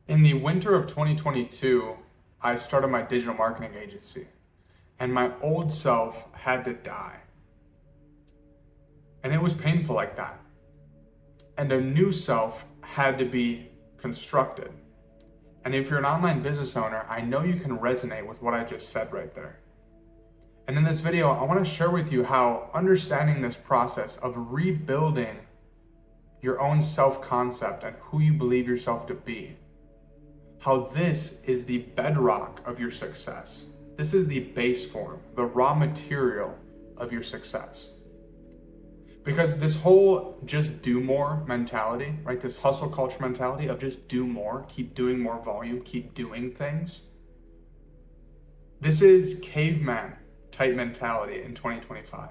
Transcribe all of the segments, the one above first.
In the winter of 2022, I started my digital marketing agency, and my old self had to die. And it was painful like that. And a new self had to be constructed. And if you're an online business owner, I know you can resonate with what I just said right there. And in this video, I want to share with you how understanding this process of rebuilding your own self-concept and who you believe yourself to be, how this is the bedrock of your success. This is the base form, the raw material of your success. Because this whole just do more mentality, right? This hustle culture mentality of just do more, keep doing more volume, keep doing things. This is caveman type mentality in 2025.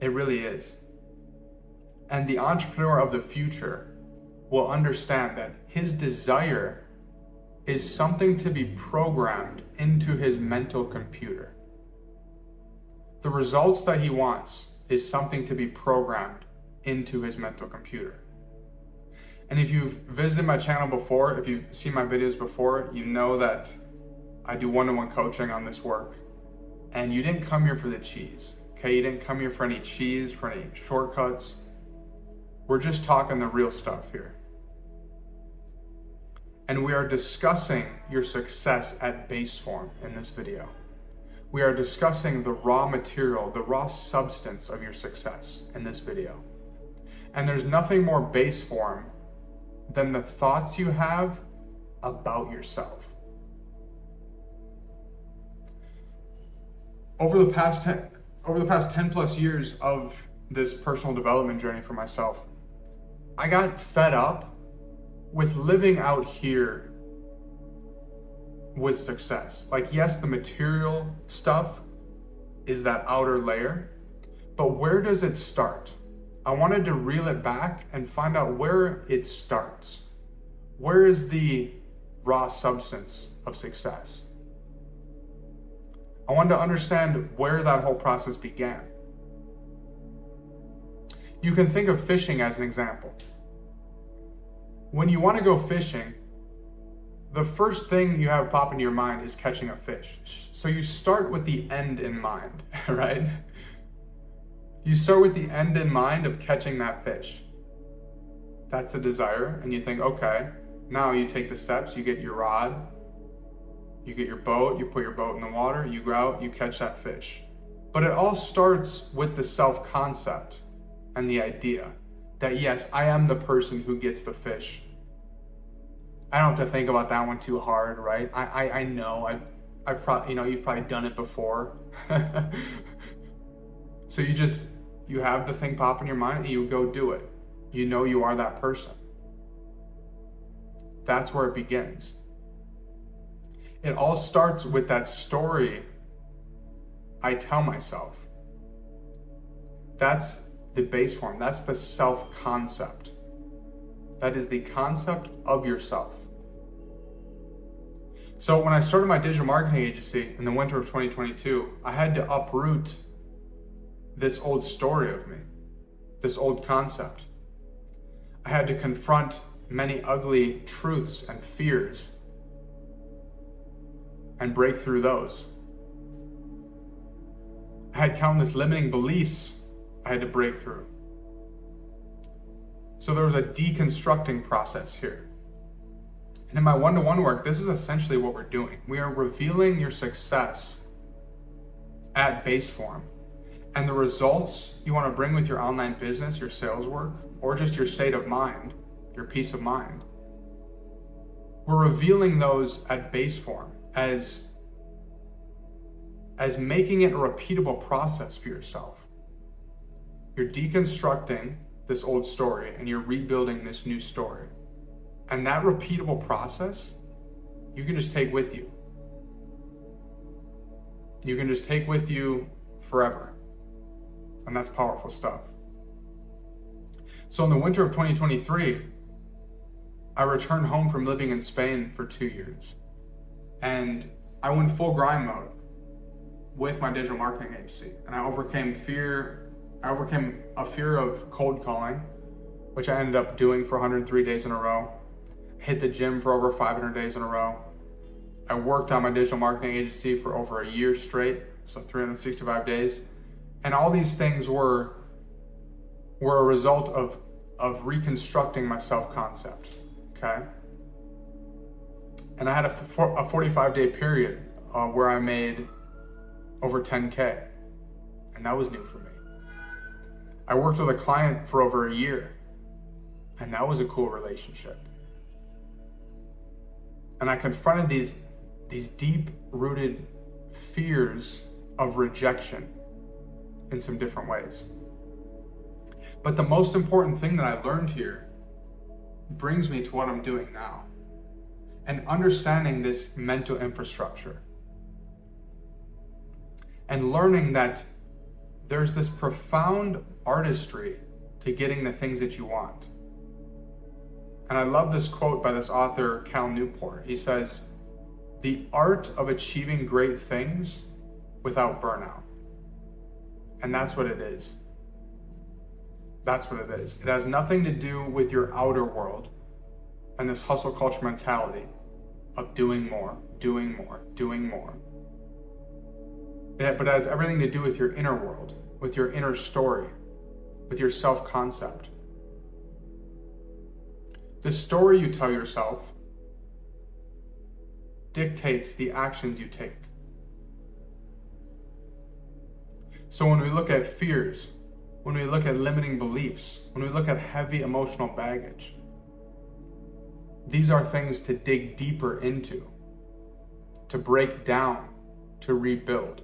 It really is. And the entrepreneur of the future will understand that his desire is something to be programmed into his mental computer. The results that he wants is something to be programmed into his mental computer. And if you've visited my channel before, if you've seen my videos before, you know that I do one-on-one coaching on this work. And you didn't come here for the cheese, okay? You didn't come here for any cheese, for any shortcuts. We're just talking the real stuff here. And we are discussing your success at base form in this video. We are discussing the raw material, the raw substance of your success in this video. And there's nothing more base form than the thoughts you have about yourself. Over the past 10 plus years of this personal development journey for myself, I got fed up with living out here with success. Like, yes, the material stuff is that outer layer, but where does it start? I wanted to reel it back and find out where it starts. Where is the raw substance of success? I wanted to understand where that whole process began. You can think of fishing as an example. When you want to go fishing, the first thing you have pop into your mind is catching a fish. So you start with the end in mind, right? You start with the end in mind of catching that fish. That's the desire, and you think, okay, now you take the steps, you get your rod, you get your boat, you put your boat in the water, you go out, you catch that fish. But it all starts with the self-concept and the idea that, yes, I am the person who gets the fish. I don't have to think about that one too hard, right? I know, I've probably, you've probably done it before. So you have the thing pop in your mind and you go do it. You know you are that person. That's where it begins. It all starts with that story I tell myself. That's the base form. That's the self-concept. That is the concept of yourself. So when I started my digital marketing agency in the winter of 2022, I had to uproot this old story of me, this old concept. I had to confront many ugly truths and fears and break through those. I had countless limiting beliefs I had to break through. So there was a deconstructing process here. And in my one-to-one work, this is essentially what we're doing. We are revealing your success at base form. And the results you want to bring with your online business, your sales work, or just your state of mind, your peace of mind. We're revealing those at base form as making it a repeatable process for yourself. You're deconstructing this old story and you're rebuilding this new story. And that repeatable process, you can just take with you. You can just take with you forever. And that's powerful stuff. So in the winter of 2023, I returned home from living in Spain for 2 years. And I went full grind mode with my digital marketing agency. And I overcame a fear of cold calling, which I ended up doing for 103 days in a row. hit the gym for over 500 days in a row. I worked on my digital marketing agency for over a year straight, so 365 days. And all these things were a result of reconstructing my self-concept, okay? And I had a 45-day period where I made over 10K, and that was new for me. I worked with a client for over a year, and that was a cool relationship. And I confronted these deep-rooted fears of rejection in some different ways. But the most important thing that I learned here brings me to what I'm doing now, and understanding this mental infrastructure, and learning that there's this profound artistry to getting the things that you want. And I love this quote by this author, Cal Newport. He says, "The art of achieving great things without burnout." And that's what it is. That's what it is. It has nothing to do with your outer world and this hustle culture mentality of doing more, doing more, doing more. But it has everything to do with your inner world, with your inner story, with your self-concept. The story you tell yourself dictates the actions you take. So when we look at fears, when we look at limiting beliefs, when we look at heavy emotional baggage, these are things to dig deeper into, to break down, to rebuild.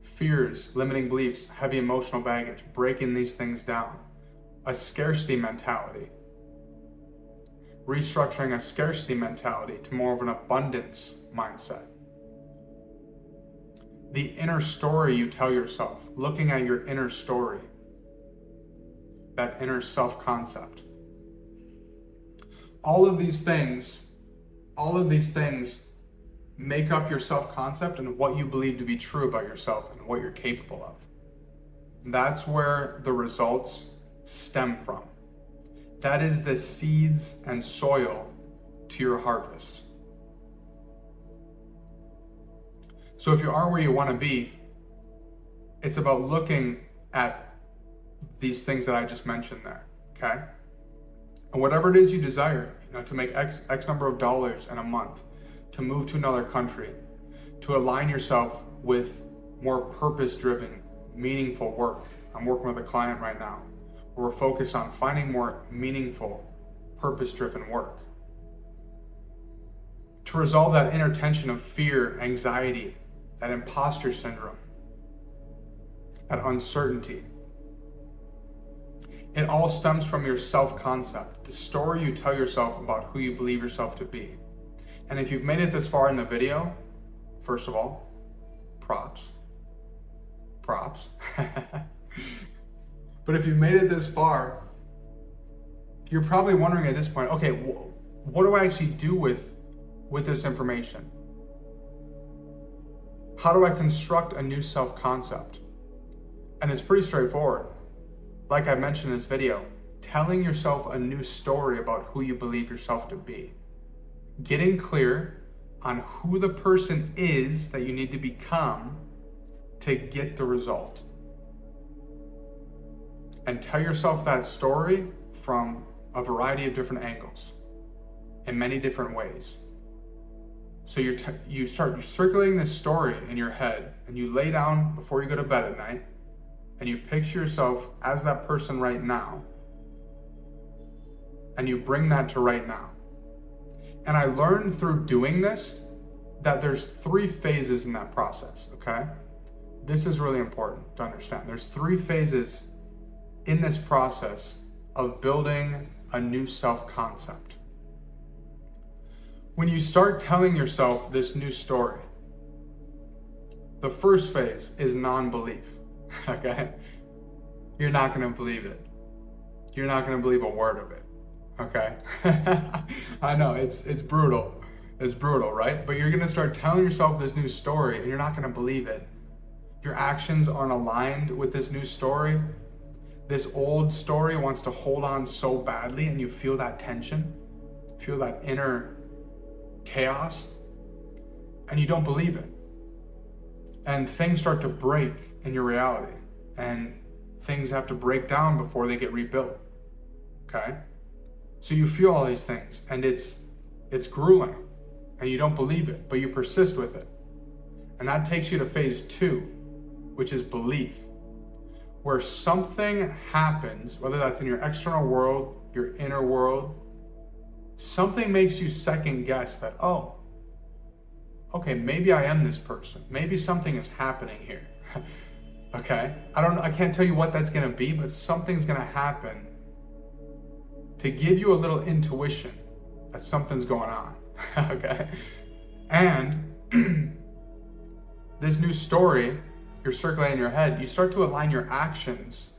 Fears, limiting beliefs, heavy emotional baggage, breaking these things down. A scarcity mentality. Restructuring a scarcity mentality to more of an abundance mindset. The inner story you tell yourself, looking at your inner story, that inner self-concept. All of these things make up your self-concept and what you believe to be true about yourself and what you're capable of. That's where the results stem from. That is the seeds and soil to your harvest. So if you are where you want to be, it's about looking at these things that I just mentioned there, okay? And whatever it is you desire, to make X number of dollars in a month, to move to another country, to align yourself with more purpose-driven, meaningful work. I'm working with a client right now where we're focused on finding more meaningful, purpose-driven work. To resolve that inner tension of fear, anxiety, that imposter syndrome, that uncertainty. It all stems from your self-concept, the story you tell yourself about who you believe yourself to be. And if you've made it this far in the video, first of all, props. But if you've made it this far, you're probably wondering at this point, okay, what do I actually do with this information? How do I construct a new self-concept? And it's pretty straightforward. Like I mentioned in this video, telling yourself a new story about who you believe yourself to be. Getting clear on who the person is that you need to become to get the result. And tell yourself that story from a variety of different angles, in many different ways. So you start circulating this story in your head, and you lay down before you go to bed at night, and you picture yourself as that person right now, and you bring that to right now. And I learned through doing this that there's 3 phases in that process, okay? This is really important to understand. There's 3 phases in this process of building a new self-concept. When you start telling yourself this new story, the first phase is non-belief, okay? You're not gonna believe it. You're not gonna believe a word of it, okay? I know, it's brutal. It's brutal, right? But you're gonna start telling yourself this new story and you're not gonna believe it. Your actions aren't aligned with this new story. This old story wants to hold on so badly, and you feel that tension, feel that inner chaos, and you don't believe it. And things start to break in your reality, and things have to break down before they get rebuilt. Okay? So you feel all these things, and it's grueling, and you don't believe it, but you persist with it. And that takes you to phase 2, which is belief, where something happens, whether that's in your external world, your inner world, something makes you second guess that, oh, okay, maybe I am this person. Maybe something is happening here. Okay? I can't tell you what that's gonna be, but something's gonna happen to give you a little intuition that something's going on. Okay? And this new story you're circulating in your head, you start to align your actions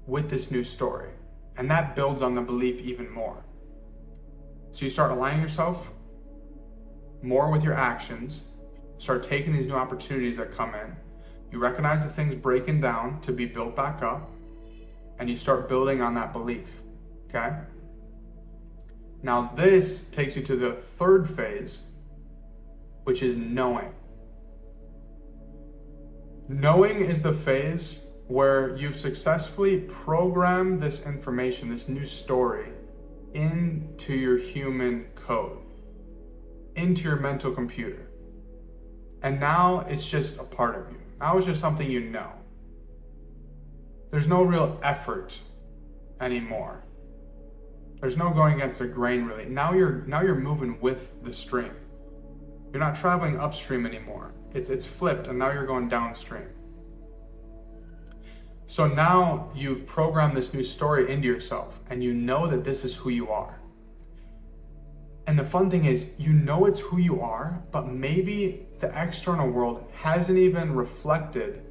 with this new story. And that builds on the belief even more. So you start aligning yourself more with your actions, start taking these new opportunities that come in. You recognize the things breaking down to be built back up, and you start building on that belief, okay? Now this takes you to the third phase, which is knowing. Knowing is the phase where you've successfully programmed this information, this new story, into your human code, into your mental computer. And now it's just a part of you. Now it's just something you know. There's no real effort anymore. There's no going against the grain really. Now you're moving with the stream. You're not traveling upstream anymore. It's flipped, and now you're going downstream. So now you've programmed this new story into yourself, and you know that this is who you are. And the fun thing is, you know it's who you are, but maybe the external world hasn't even reflected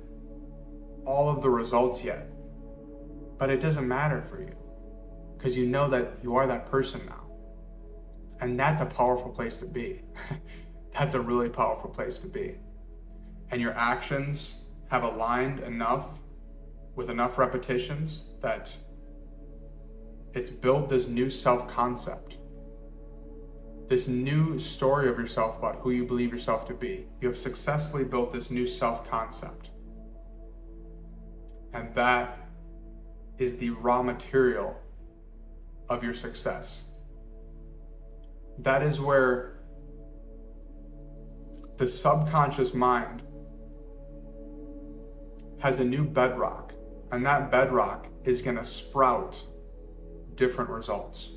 all of the results yet. But it doesn't matter for you, because you know that you are that person now. And that's a powerful place to be. That's a really powerful place to be. And your actions have aligned enough with enough repetitions that it's built this new self-concept, this new story of yourself about who you believe yourself to be. You have successfully built this new self-concept. And that is the raw material of your success. That is where the subconscious mind has a new bedrock, and that bedrock is going to sprout different results.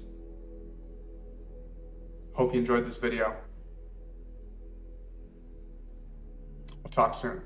Hope you enjoyed this video. We'll talk soon.